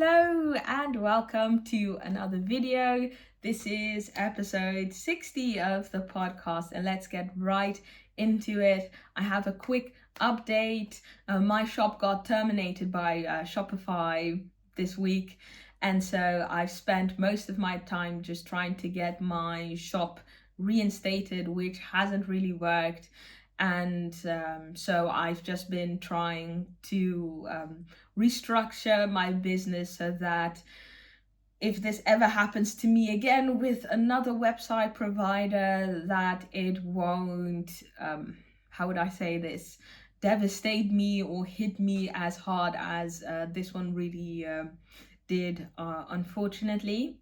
Hello and welcome to another video. This is episode 60 of the podcast and let's get right into it. I have a quick update. My shop got terminated by Shopify this week, and so I've spent most of my time just trying to get my shop reinstated, which hasn't really worked. And so I've just been trying to restructure my business so that if this ever happens to me again with another website provider, that it won't, how would I say this, devastate me or hit me as hard as this one really did, unfortunately.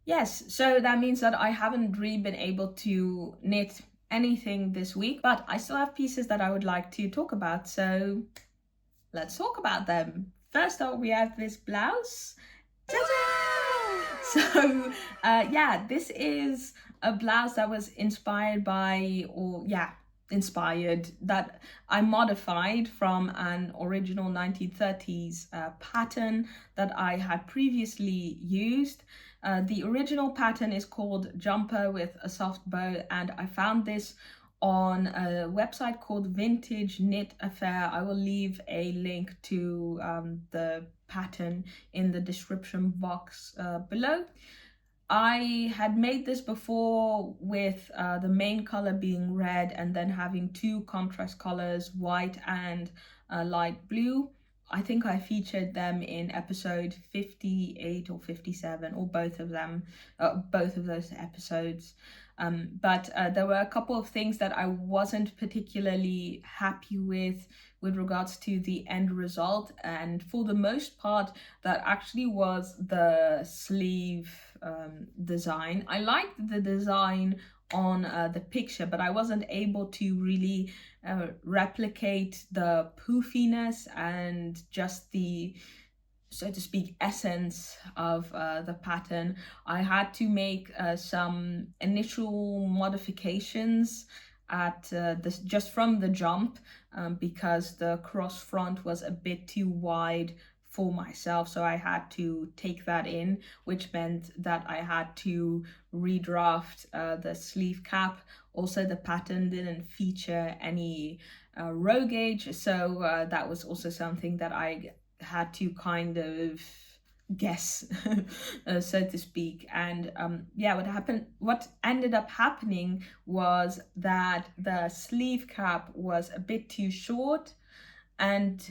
Yes, so that means that I haven't really been able to knit anything this week, but I still have pieces that I would like to talk about, so let's talk about them. First up, we have this blouse. So this is a blouse that was inspired that I modified from an original 1930s pattern that I had previously used. The original pattern is called Jumper with a Soft Bow, and I found this on a website called Vintage Knit Affair. I will leave a link to the pattern in the description box below. I had made this before with the main color being red and then having two contrast colors, white and light blue. I think I featured them in episode 58 or 57, or both of them, both of those episodes. But there were a couple of things that I wasn't particularly happy with regards to the end result, and for the most part that actually was the sleeve design. I liked the design on the picture, but I wasn't able to really replicate the poofiness and just the, so to speak, essence of the pattern. I had to make some initial modifications at this just from the jump because the cross front was a bit too wide for myself, so I had to take that in, which meant that I had to redraft the sleeve cap. Also, the pattern didn't feature any row gauge, so that was also something that I had to kind of guess, so to speak. And what ended up happening was that the sleeve cap was a bit too short, and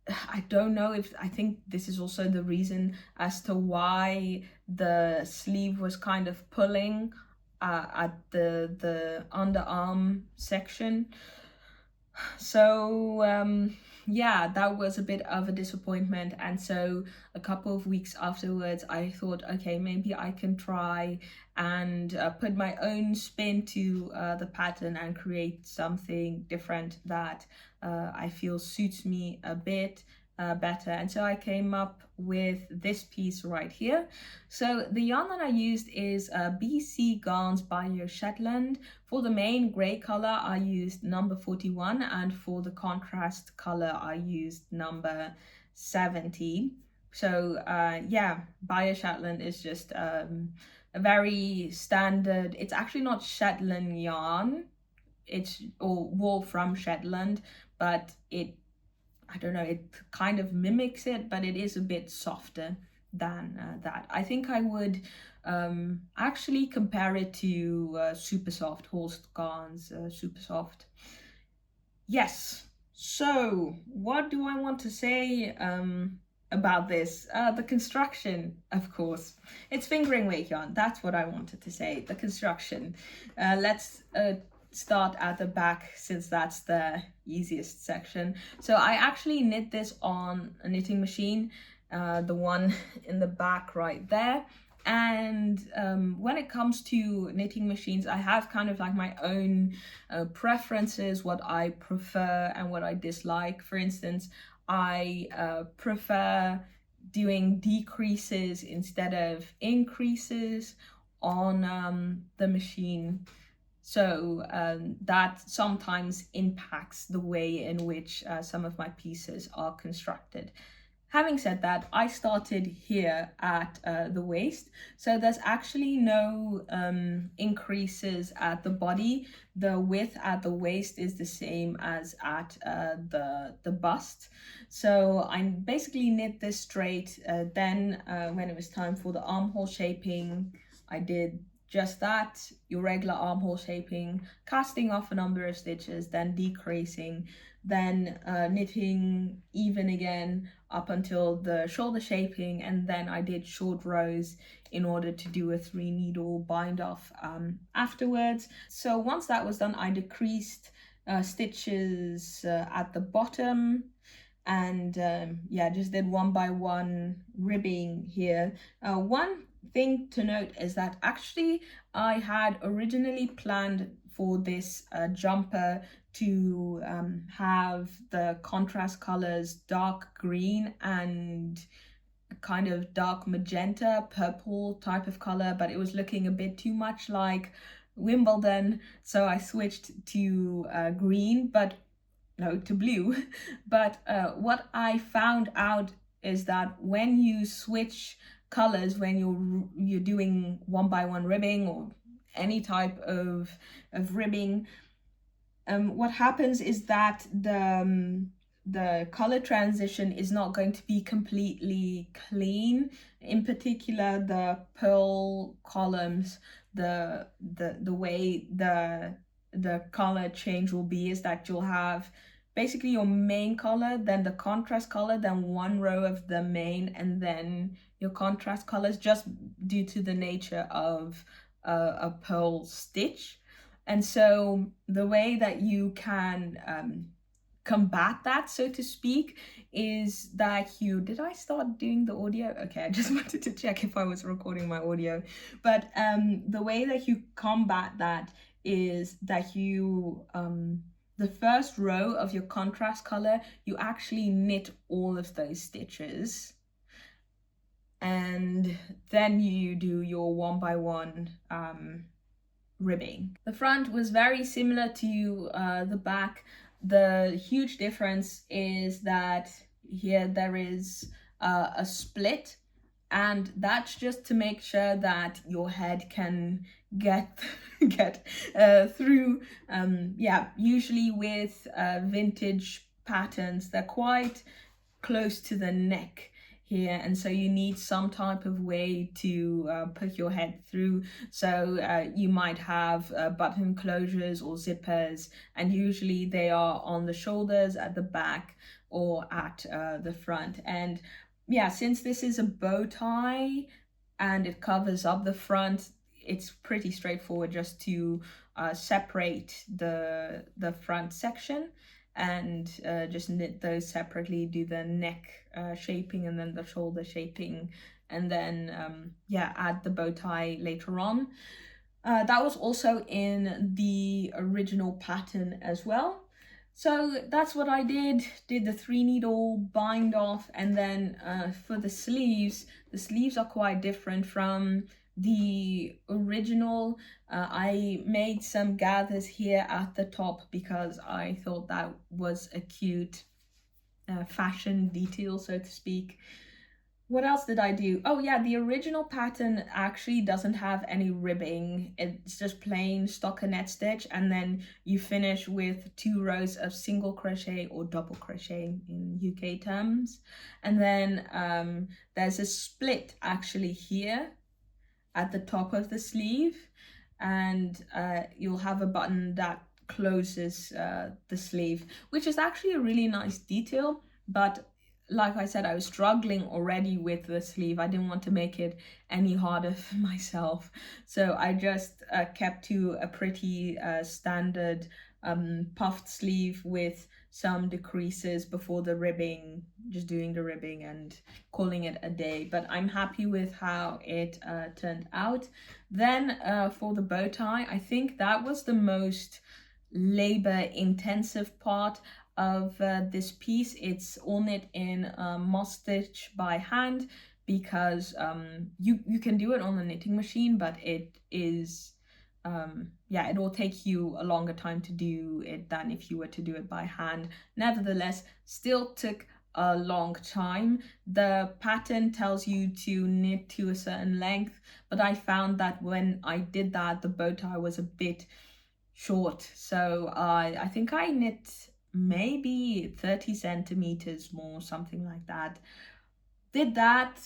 I don't know if, I think this is also the reason as to why the sleeve was kind of pulling at the underarm section. So that was a bit of a disappointment, and so a couple of weeks afterwards I thought, okay, maybe I can try and put my own spin to the pattern and create something different that I feel suits me a bit better. And so I came up with this piece right here. So the yarn that I used is BC Garn Bio Shetland. For the main grey color I used number 41, and for the contrast color I used number 70. So Bio Shetland is just a very standard, it's actually not Shetland yarn, it's or wool from Shetland, but it kind of mimics it, but it is a bit softer than that. I think I would actually compare it to Super Soft, Holst Garn's Super Soft. Yes, so what do I want to say about this? The construction, of course. It's fingering weight yarn, that's what I wanted to say, the construction. Let's start at the back, since that's the easiest section. So I actually knit this on a knitting machine, the one in the back right there. And when it comes to knitting machines, I have kind of like my own preferences, what I prefer and what I dislike. For instance, I prefer doing decreases instead of increases on the machine. So that sometimes impacts the way in which some of my pieces are constructed. Having said that, I started here at the waist, so there's actually no increases at the body. The width at the waist is the same as at the bust. So I basically knit this straight. Then when it was time for the armhole shaping, I did just that, your regular armhole shaping, casting off a number of stitches, then decreasing, then knitting even again up until the shoulder shaping, and then I did short rows in order to do a 3 needle bind off afterwards. So once that was done, I decreased stitches at the bottom, and yeah, just did 1 by 1 ribbing here. One thing to note is that actually I had originally planned for this jumper to have the contrast colors dark green and kind of dark magenta, purple type of color, but it was looking a bit too much like Wimbledon, so I switched to green, but no, to blue. But what I found out is that when you switch colors, when you're doing 1 by 1 ribbing or any type of ribbing, what happens is that the color transition is not going to be completely clean. In particular, the pearl columns, the way the color change will be is that you'll have basically your main color, then the contrast color, then 1 row of the main, and then your contrast colors, just due to the nature of a pearl stitch. And so the way that you can combat that, so to speak, is that did I start doing the audio? Okay, I just wanted to check if I was recording my audio. But the way that you combat that is that you the first row of your contrast color, you actually knit all of those stitches, and then you do your 1 by 1 ribbing. The front was very similar to the back. The huge difference is that here there is a split, and that's just to make sure that your head can get through. Yeah, usually with vintage patterns, they're quite close to the neck here, and so you need some type of way to put your head through. So you might have button closures or zippers, and usually they are on the shoulders, at the back, or at the front. And yeah, since this is a bow tie and it covers up the front, it's pretty straightforward just to separate the front section and just knit those separately, do the neck shaping and then the shoulder shaping, and then yeah, add the bow tie later on. That was also in the original pattern as well. So that's what I did the 3 needle bind off. And then for the sleeves are quite different from the original. I made some gathers here at the top because I thought that was a cute fashion detail, so to speak. What else did I do? Oh yeah, the original pattern actually doesn't have any ribbing. It's just plain stockinette stitch, and then you finish with 2 rows of single crochet or double crochet in UK terms. And then there's a split actually here at the top of the sleeve, and you'll have a button that closes the sleeve, which is actually a really nice detail. But like I said, I was struggling already with the sleeve. I didn't want to make it any harder for myself, so I just kept to a pretty standard puffed sleeve with some decreases before the ribbing, just doing the ribbing and calling it a day. But I'm happy with how it turned out. Then for the bow tie, I think that was the most labor intensive part of this piece. It's all knit in moss stitch by hand, because you can do it on the knitting machine, but it is yeah, it will take you a longer time to do it than if you were to do it by hand. Nevertheless, still took a long time. The pattern tells you to knit to a certain length, but I found that when I did that, the bow tie was a bit short. So I think I knit maybe 30 centimeters more, something like that. Did that,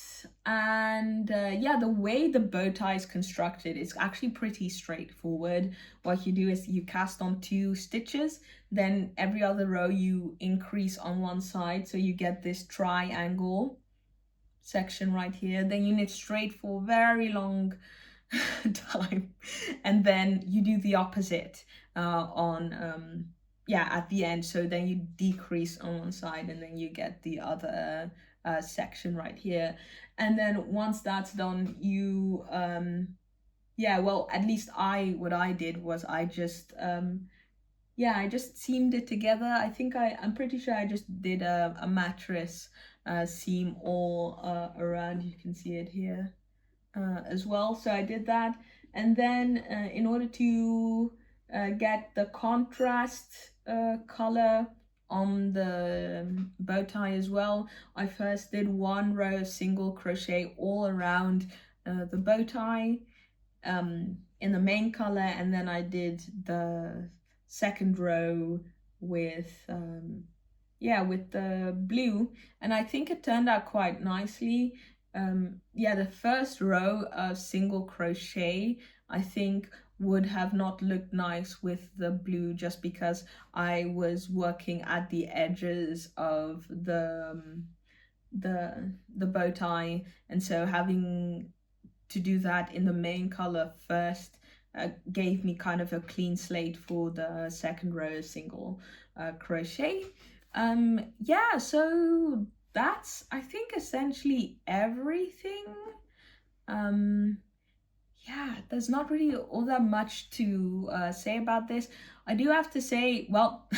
and yeah, the way the bow tie is constructed is actually pretty straightforward. What you do is you cast on 2 stitches, then every other row you increase on one side, so you get this triangle section right here. Then you knit straight for very long time, and then you do the opposite on yeah, at the end. So then you decrease on one side, and then you get the other section right here. And then once that's done, you yeah, well, at least what I did was I just yeah, I just seamed it together. I think I'm pretty sure I just did a mattress seam all around. You can see it here as well. So I did that, and then in order to get the contrast color on the bow tie as well, I first did 1 row of single crochet all around the bow tie in the main color, and then I did the second row with yeah, with the blue, and I think it turned out quite nicely. Yeah, the first row of single crochet I think would have not looked nice with the blue, just because I was working at the edges of the bow tie, and so having to do that in the main color first gave me kind of a clean slate for the second row of single crochet. Yeah, so that's, I think, essentially everything. Yeah, there's not really all that much to say about this. I do have to say, well,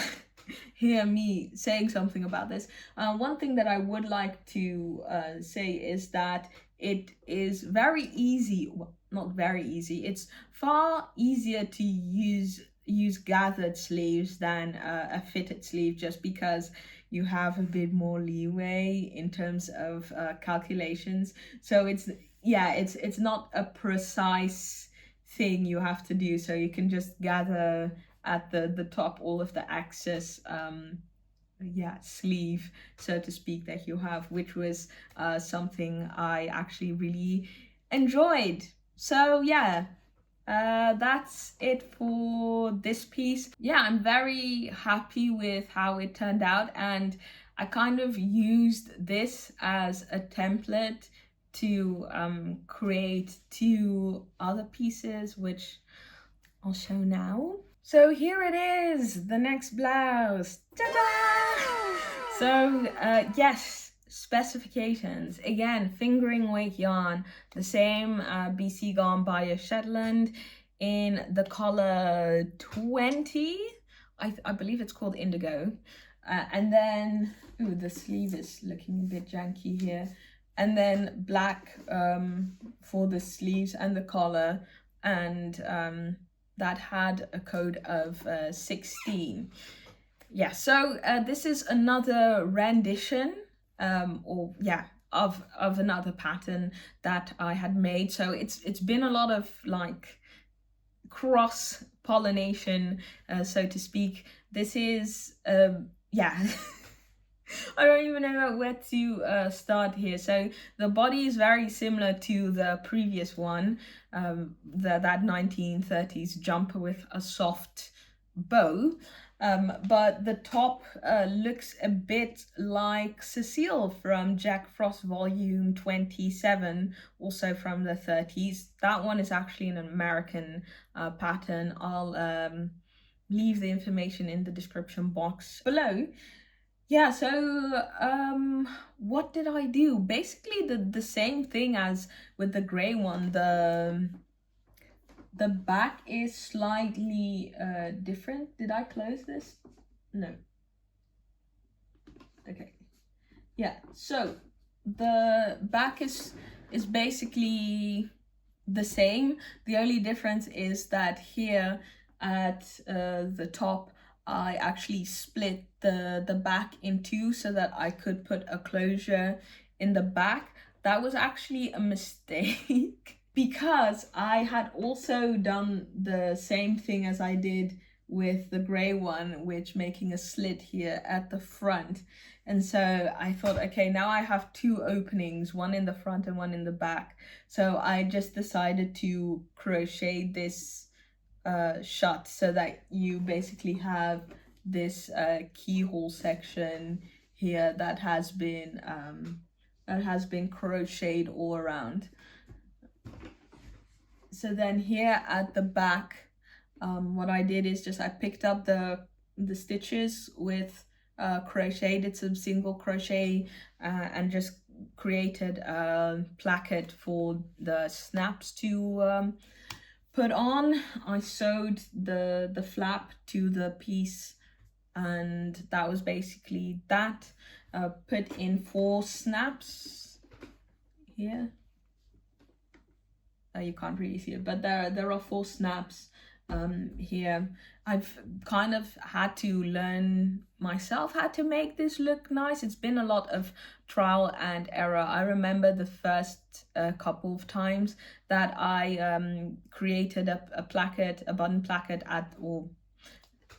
hear me saying something about this. One thing that I would like to say is that it is very easy, well, not very easy, it's far easier to use gathered sleeves than a fitted sleeve, just because you have a bit more leeway in terms of calculations. So it's, yeah, it's not a precise thing you have to do, so you can just gather at the top all of the excess yeah, sleeve, so to speak, that you have, which was something I actually really enjoyed. So yeah, that's it for this piece. Yeah, I'm very happy with how it turned out, and I kind of used this as a template to create 2 other pieces, which I'll show now. So here it is, the next blouse. Ta-da! So yes, specifications. Again, fingering weight yarn, the same BC Garn Bio Shetland in the color 20. I believe it's called indigo. And then, ooh, the sleeve is looking a bit janky here. And then black for the sleeves and the collar, and that had a code of 16. Yeah, so this is another rendition or yeah, of another pattern that I had made. So it's been a lot of like cross pollination, so to speak. This is yeah. I don't even know where to start here. So the body is very similar to the previous one, that 1930s jumper with a soft bow, but the top looks a bit like Cecile from Jack Frost volume 27, also from the 30s. That one is actually an American pattern. I'll leave the information in the description box below. Yeah, so what did I do? Basically the same thing as with the gray one. The back is slightly different. Did I close this? No. Okay. Yeah, so the back is basically the same. The only difference is that here at the top I actually split the back in two so that I could put a closure in the back. That was actually a mistake because I had also done the same thing as I did with the gray one, which making a slit here at the front. And so I thought, okay, now I have two openings, one in the front and one in the back. So I just decided to crochet this shut so that you basically have this keyhole section here that has been crocheted all around. So then here at the back, what I did is just I picked up the stitches with crochet, did some single crochet and just created a placket for the snaps to put on. I sewed the flap to the piece, and that was basically that. Put in 4 snaps here. You can't really see it, but there are 4 snaps here. I've kind of had to learn myself how to make this look nice. It's been a lot of trial and error. I remember the first couple of times that I created a placket, a button placket or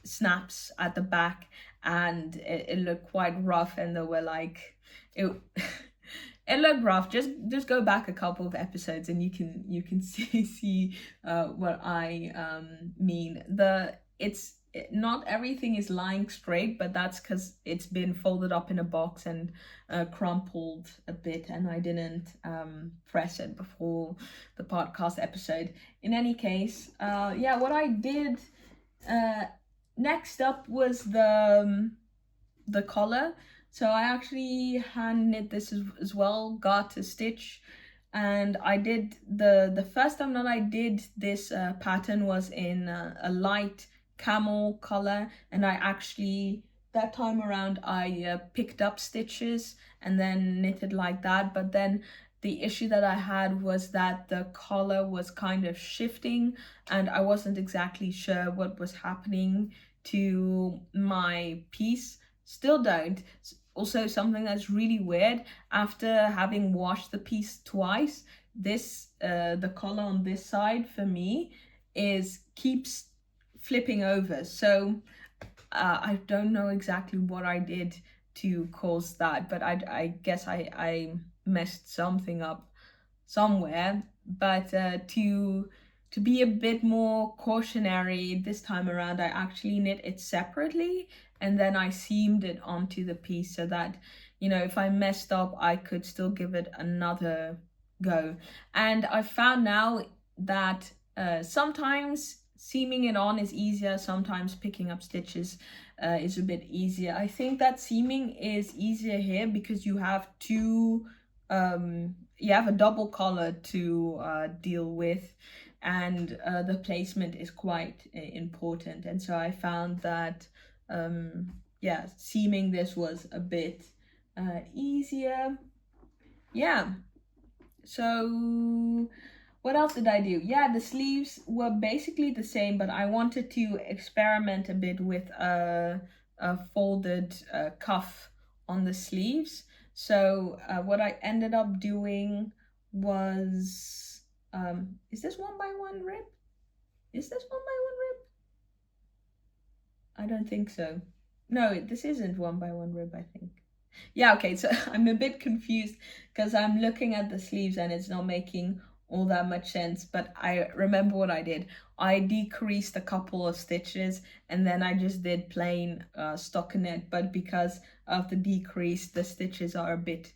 snaps at the back, and it looked quite rough, and they were like it it looked rough. Just go back a couple of episodes and you can see what I mean. Not everything is lying straight, but that's because it's been folded up in a box and crumpled a bit, and I didn't press it before the podcast episode. In any case, yeah, what I did next up was the collar. So I actually hand knit this as well, garter stitch, and I did the first time that I did this pattern was in a light camel color, and I actually that time around I picked up stitches and then knitted like that. But then the issue that I had was that the collar was kind of shifting and I wasn't exactly sure what was happening to my piece. Still don't. Also, something that's really weird, after having washed the piece twice, this the collar on this side for me keeps flipping over. So I don't know exactly what I did to cause that, but I guess I messed something up somewhere. But to be a bit more cautionary this time around, I actually knit it separately and then I seamed it onto the piece so that, you know, if I messed up, I could still give it another go. And I found now that sometimes seaming it on is easier, sometimes picking up stitches is a bit easier. I think that seaming is easier here because you have you have a double collar to deal with, and the placement is quite important. And so I found that yeah, seaming this was a bit easier. Yeah, so what else did I do? Yeah, the sleeves were basically the same, but I wanted to experiment a bit with a folded cuff on the sleeves. So what I ended up doing was, is this 1x1 rib? Is this 1x1 rib? I don't think so. No, this isn't 1x1 rib, I think. Yeah, okay, so I'm a bit confused because I'm looking at the sleeves and it's not making all that much sense, but I remember what I did. I decreased a couple of stitches and then I just did plain stockinette, but because of the decrease, the stitches are a bit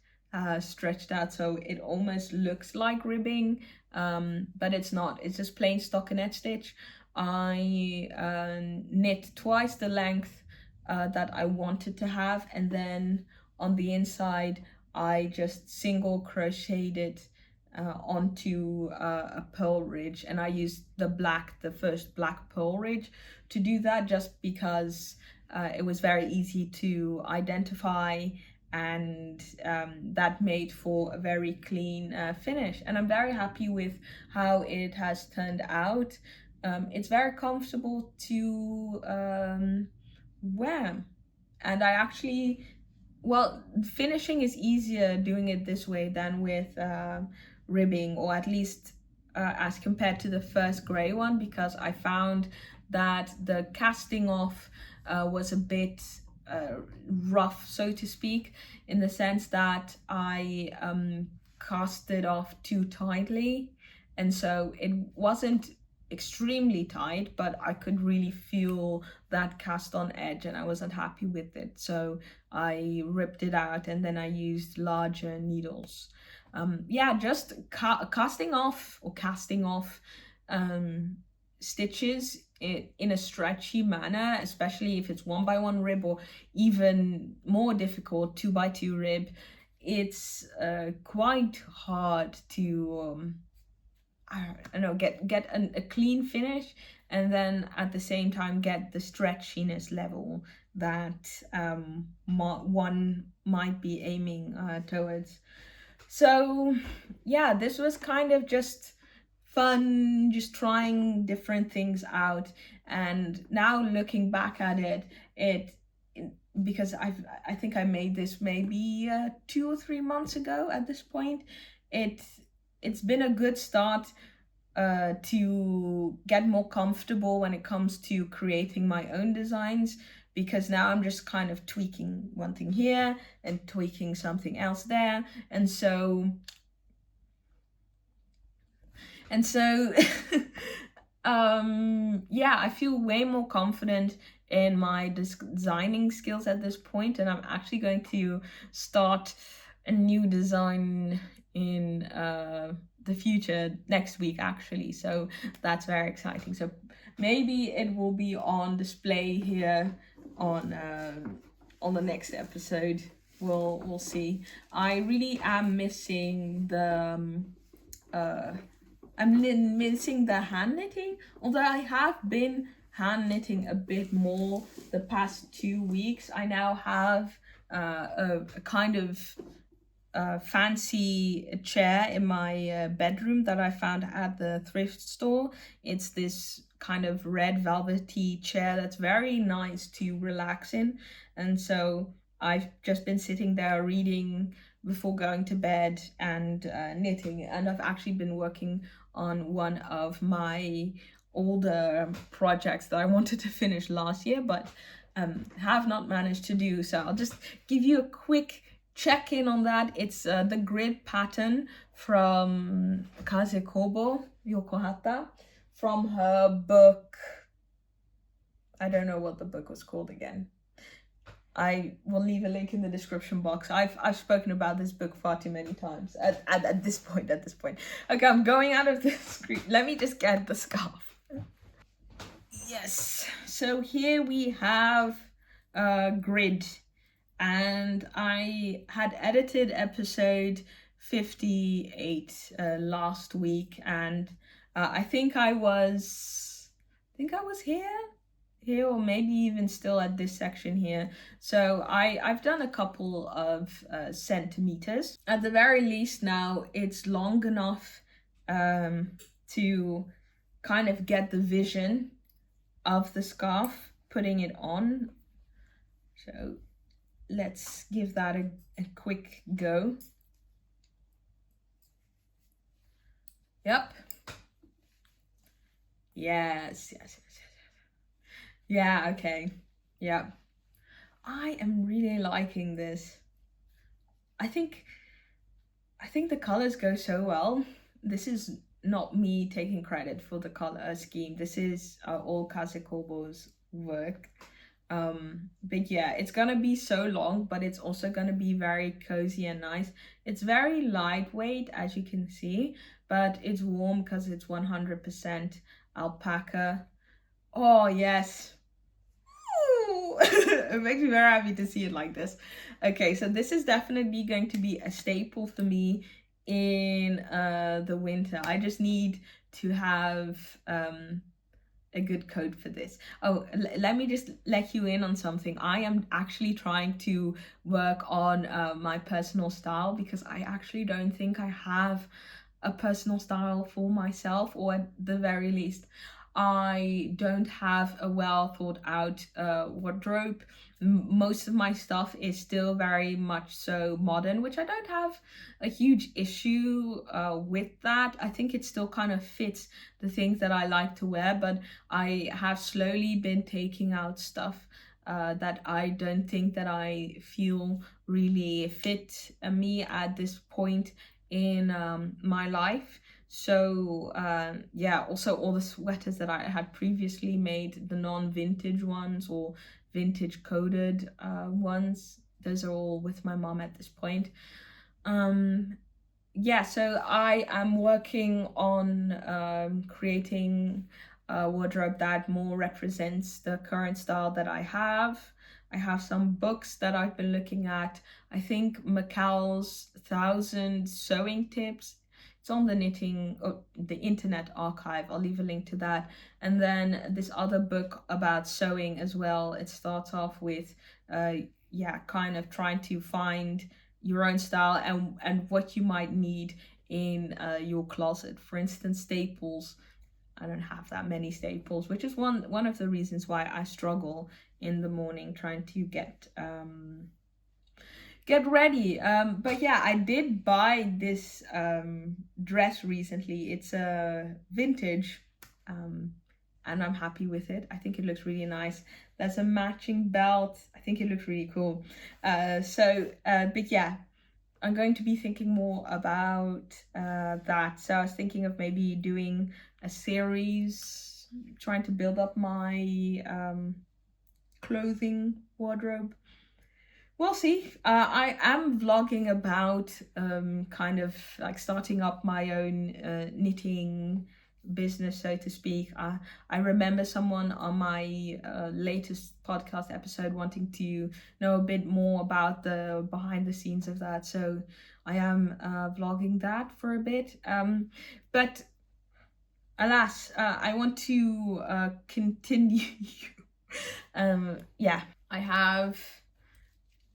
stretched out, so it almost looks like ribbing, but it's not. It's just plain stockinette stitch. I knit twice the length that I wanted to have, and then on the inside I just single crocheted it onto a purl ridge, and I used the first black purl ridge to do that, just because it was very easy to identify, and that made for a very clean finish, and I'm very happy with how it has turned out. It's very comfortable to wear. And I actually, well, finishing is easier doing it this way than with ribbing, or at least as compared to the first grey one, because I found that the casting off was a bit rough, so to speak, in the sense that I cast it off too tightly, and so it wasn't extremely tight, but I could really feel that cast on edge and I wasn't happy with it, so I ripped it out and then I used larger needles. Yeah, just casting off stitches in a stretchy manner, especially if it's 1x1 rib, or even more difficult 2x2 rib. It's quite hard to I don't know, get a clean finish, and then at the same time get the stretchiness level that one might be aiming towards. So yeah, this was kind of just fun, just trying different things out. And now looking back at it because I think I made this maybe 2 or 3 months ago at this point. It's been a good start to get more comfortable when it comes to creating my own designs, because now I'm just kind of tweaking one thing here and tweaking something else there, and so yeah, I feel way more confident in my designing skills at this point, and I'm actually going to start a new design in the future next week actually, so that's very exciting. So maybe it will be on display here on the next episode. We'll see. I really am missing the I'm missing the hand knitting, although I have been hand knitting a bit more the past 2 weeks. I now have a kind of fancy chair in my bedroom that I found at the thrift store. It's this kind of red velvety chair that's very nice to relax in, and so I've just been sitting there reading before going to bed and knitting, and I've actually been working on one of my older projects that I wanted to finish last year but have not managed to do. So I'll just give you a quick check in on that. It's the grid pattern from Kaze Kobo Yokohata, from her book. I don't know what the book was called again. I will leave a link in the description box. I've spoken about this book far too many times at this point. Okay, I'm going out of the screen. Let me just get the scarf. Yes, so here we have grid, and I had edited episode 58 last week, and I think I was here, or maybe even still at this section here. So I've done a couple of centimeters. At the very least now it's long enough to kind of get the vision of the scarf putting it on. So let's give that a quick go. Yep. Yes. Yeah, okay. Yeah. I am really liking this. I think the colors go so well. This is not me taking credit for the color scheme. This is all Kaze Kobo's work. But yeah, it's gonna be so long, but it's also gonna be very cozy and nice. It's very lightweight, as you can see, but it's warm because it's 100% alpaca. Oh yes. It makes me very happy to see it like this. Okay, so this is definitely going to be a staple for me in the winter. I just need to have a good coat for this. Oh, let me just let you in on something. I am actually trying to work on my personal style, because I actually don't think I have a personal style for myself, or at the very least I don't have a well thought out wardrobe. Most of my stuff is still very much so modern, which I don't have a huge issue with that. I think it still kind of fits the things that I like to wear, but I have slowly been taking out stuff that I don't think that I feel really fit me at this point in my life. So yeah, also all the sweaters that I had previously made, the non-vintage ones or vintage coded ones, those are all with my mom at this point. Yeah, so I am working on creating a wardrobe that more represents the current style that I have. I have some books that I've been looking at. I think McCall's 1,000 Sewing Tips. It's on the knitting, the Internet Archive. I'll leave a link to that. And then this other book about sewing as well. It starts off with, yeah, kind of trying to find your own style and what you might need in your closet. For instance, staples. I don't have that many staples, which is one of the reasons why I struggle in the morning trying to get ready. But yeah, I did buy this dress recently. It's a vintage, and I'm happy with it. I think it looks really nice. There's a matching belt. I think it looks really cool. But yeah, I'm going to be thinking more about that. So I was thinking of maybe doing a series, trying to build up my clothing wardrobe. We'll see. I am vlogging about kind of like starting up my own knitting business, so to speak. I remember someone on my latest podcast episode wanting to know a bit more about the behind the scenes of that, so I am vlogging that for a bit. But alas, I want to continue. Yeah, I have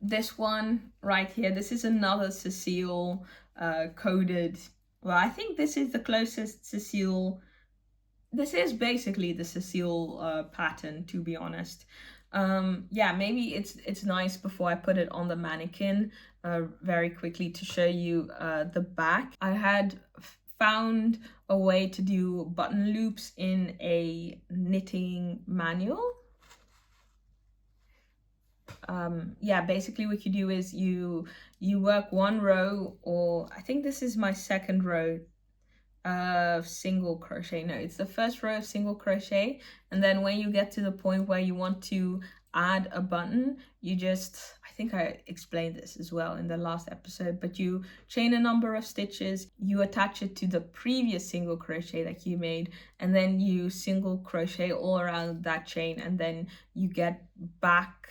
this one right here. This is another Cecile coded. Well, I think this is the closest Cecile. This is basically the Cecile pattern, to be honest. Yeah, maybe it's nice before I put it on the mannequin very quickly to show you the back. I had found a way to do button loops in a knitting manual. Yeah, basically what you do is you work one row, or I think this is my second row of single crochet. No, it's the first row of single crochet, and then when you get to the point where you want to add a button, you just, I think I explained this as well in the last episode, but you chain a number of stitches, you attach it to the previous single crochet that you made, and then you single crochet all around that chain, and then you get back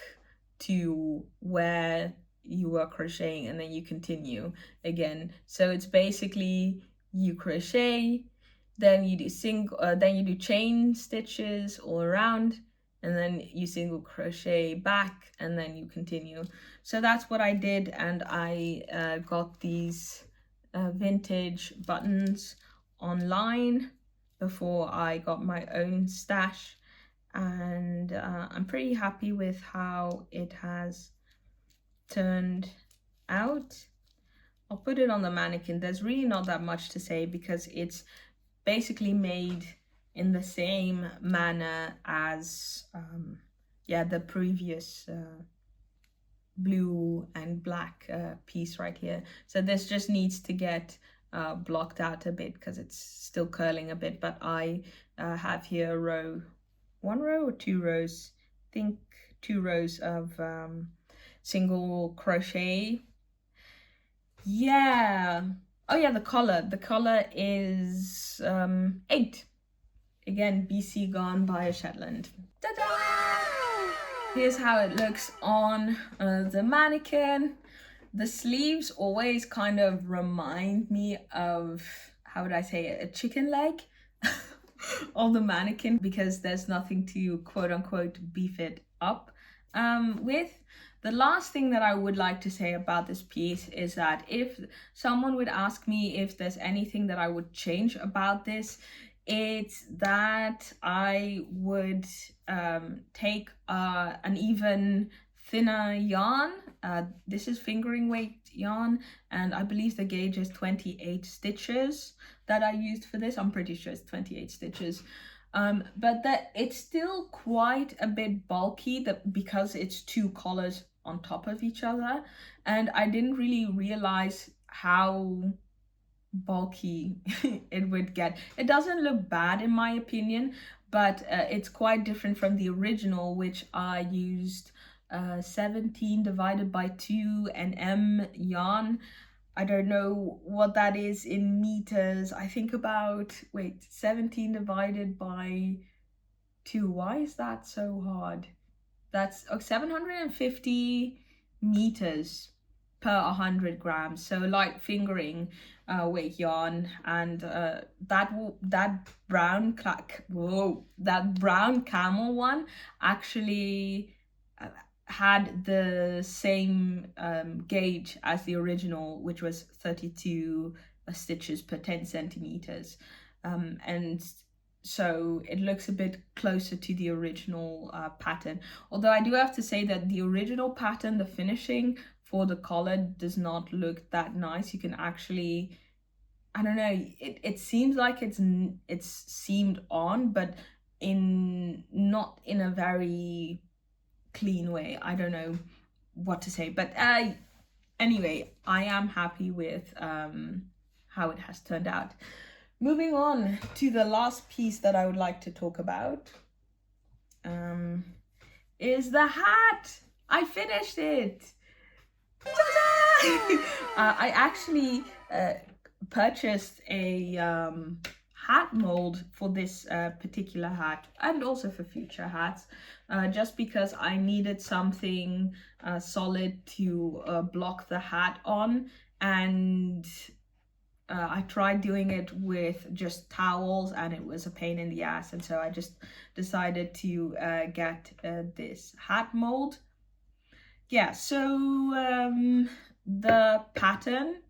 to where you were crocheting, and then you continue again. So it's basically you crochet, then you do chain stitches all around, and then you single crochet back, and then you continue. So that's what I did, and I got these vintage buttons online before I got my own stash, and I'm pretty happy with how it has turned out. I'll put it on the mannequin. There's really not that much to say because it's basically made in the same manner as yeah, the previous blue and black piece right here. So this just needs to get blocked out a bit because it's still curling a bit, but I have here a row, one row or two rows, I think 2 rows of single crochet. Yeah. Oh yeah, the color is 8. Again, BC Garn Bio Shetland. Ta-da! Here's how it looks on the mannequin. The sleeves always kind of remind me of, how would I say it, a chicken leg on the mannequin, because there's nothing to quote unquote beef it up with. The last thing that I would like to say about this piece is that if someone would ask me if there's anything that I would change about this, it's that I would take an even thinner yarn. This is fingering weight yarn, and I believe the gauge is 28 stitches that I used for this. I'm pretty sure it's 28 stitches. But that it's still quite a bit bulky because it's two collars on top of each other, and I didn't really realize how bulky it would get. It doesn't look bad in my opinion, but it's quite different from the original, which I used 17 divided by 2 NM yarn. I don't know what that is in meters. I think about, wait, 17 divided by 2. Why is that so hard? That's 750 meters per 100 grams. So light fingering weight yarn, and that brown camel one actually had the same gauge as the original, which was 32 stitches per 10 centimeters, and so it looks a bit closer to the original pattern. Although I do have to say that the original pattern, the finishing for the collar does not look that nice. You can actually, I don't know, it seems like it's seamed on, but not in a very clean way. I don't know what to say, but anyway, I am happy with how it has turned out. Moving on to the last piece that I would like to talk about is the hat. I finished it. I actually purchased a hat mold for this particular hat, and also for future hats, just because I needed something solid to block the hat on, and I tried doing it with just towels and it was a pain in the ass, and so I just decided to get this hat mold. Yeah, so the pattern,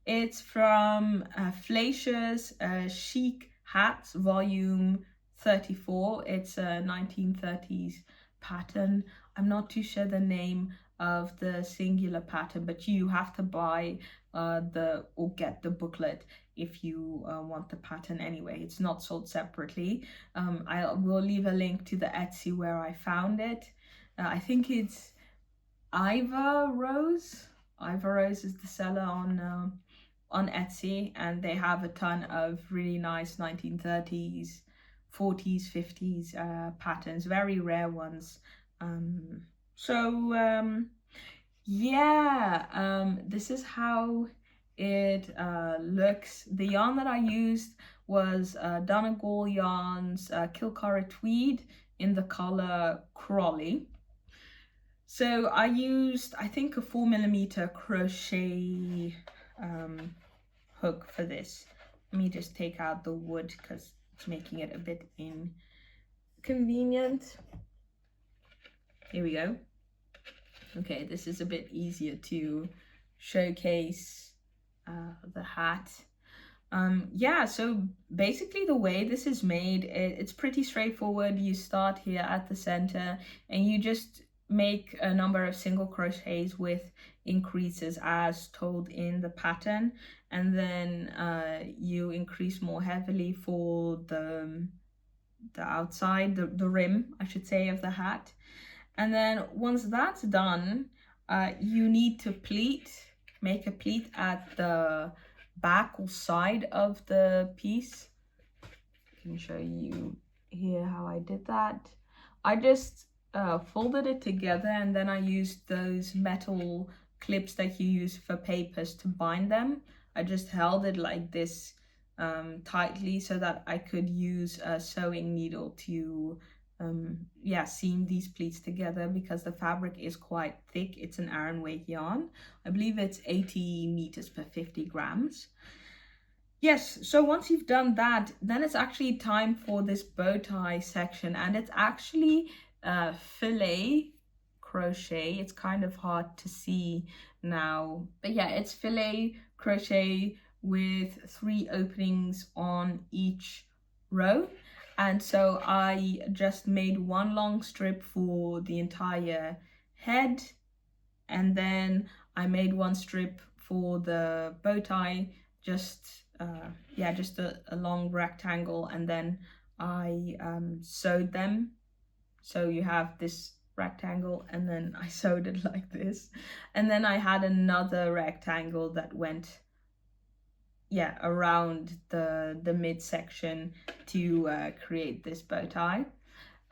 it's from Fleisher's Chic Hats volume 34. It's a 1930s pattern. I'm not too sure the name of the singular pattern, but you have to buy or get the booklet if you want the pattern anyway. It's not sold separately. I will leave a link to the Etsy where I found it. I think it's Ivor Rose. Ivor Rose is the seller on Etsy, and they have a ton of really nice 1930s, 40s, 50s patterns, very rare ones. Yeah, this is how it looks. The yarn that I used was Donegal Yarns Kilcara Tweed in the color Crawley. So I used, I think, a 4mm crochet hook for this. Let me just take out the wood because it's making it a bit inconvenient. Here we go. Okay, this is a bit easier to showcase the hat. Yeah, so basically the way this is made, it's pretty straightforward. You start here at the center and you just make a number of single crochets with increases as told in the pattern, and then you increase more heavily for the outside, the rim, I should say, of the hat. And then once that's done, you need to make a pleat at the back or side of the piece. I can show you here how I did that. I just folded it together, and then I used those metal clips that you use for papers to bind them. I just held it like this tightly so that I could use a sewing needle to seam these pleats together, because the fabric is quite thick. It's an Aran weight yarn. I believe it's 80 meters per 50 grams. Yes, so once you've done that, then it's actually time for this bow tie section, and it's actually filet crochet. It's kind of hard to see now, but yeah, it's filet crochet with 3 openings on each row. And so I just made one long strip for the entire head, and then I made one strip for the bow tie, just just a long rectangle, and then I sewed them. So you have this rectangle, and then I sewed it like this, and then I had another rectangle that went around the midsection to create this bow tie.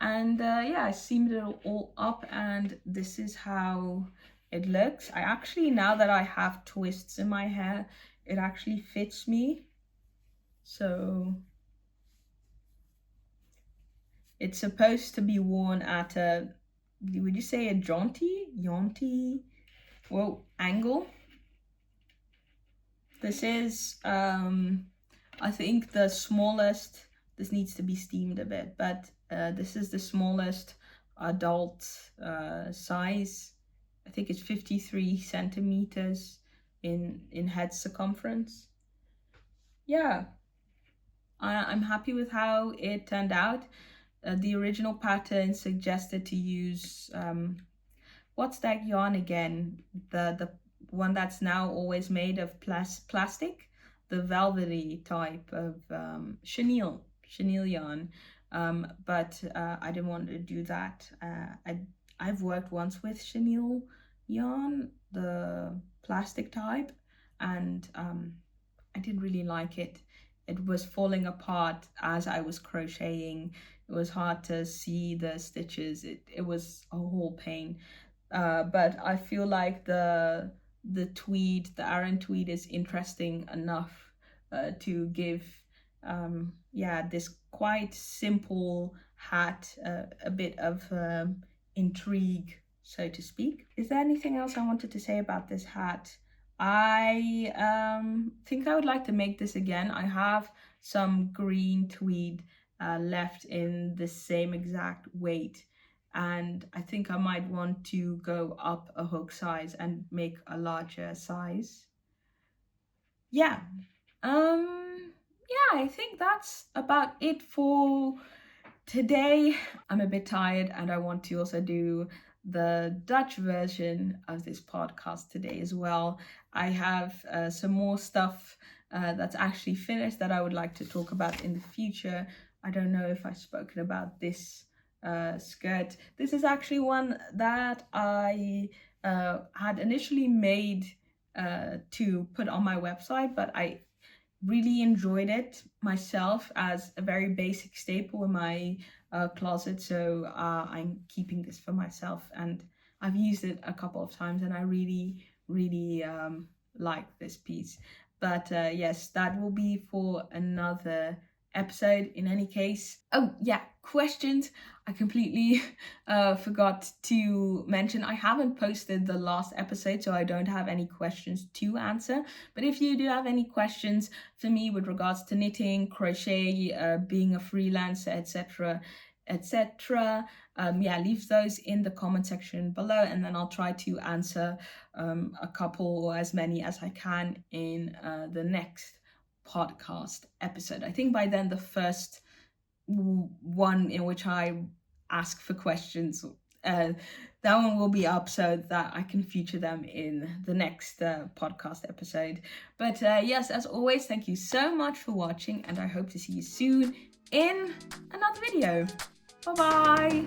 And I seamed it all up, and this is how it looks. I actually, now that I have twists in my hair, it actually fits me. So it's supposed to be worn at a, would you say a jaunty, well, angle. This is, I think the smallest, this needs to be steamed a bit, but this is the smallest adult size. I think it's 53 centimeters in head circumference. Yeah, I'm happy with how it turned out. The original pattern suggested to use, what's that yarn again? The one that's now always made of plastic, the velvety type of chenille yarn. But I didn't want to do that. I've worked once with chenille yarn, the plastic type, and I didn't really like it. It was falling apart as I was crocheting. It was hard to see the stitches. It was a whole pain. But I feel like the tweed, the Aran tweed, is interesting enough to give this quite simple hat a bit of intrigue, so to speak. Is there anything else I wanted to say about this hat? I think I would like to make this again. I have some green tweed left in the same exact weight, and I think I might want to go up a hook size and make a larger size. I think that's about it for today. I'm a bit tired, and I want to also do the Dutch version of this podcast today as well. I have some more stuff that's actually finished that I would like to talk about in the future. I don't know if I've spoken about this skirt. This is actually one that I had initially made to put on my website, but I really enjoyed it myself as a very basic staple in my closet, so I'm keeping this for myself, and I've used it a couple of times, and I really like this piece. But yes, that will be for another episode in any case. Oh yeah, questions. I completely forgot to mention I haven't posted the last episode, so I don't have any questions to answer. But if you do have any questions for me with regards to knitting, crochet, being a freelancer, etc., leave those in the comment section below, and then I'll try to answer a couple or as many as I can in the next podcast episode. I think by then the first one in which I ask for questions, that one will be up so that I can feature them in the next podcast episode. But yes, as always, thank you so much for watching, and I hope to see you soon in another video. Bye bye.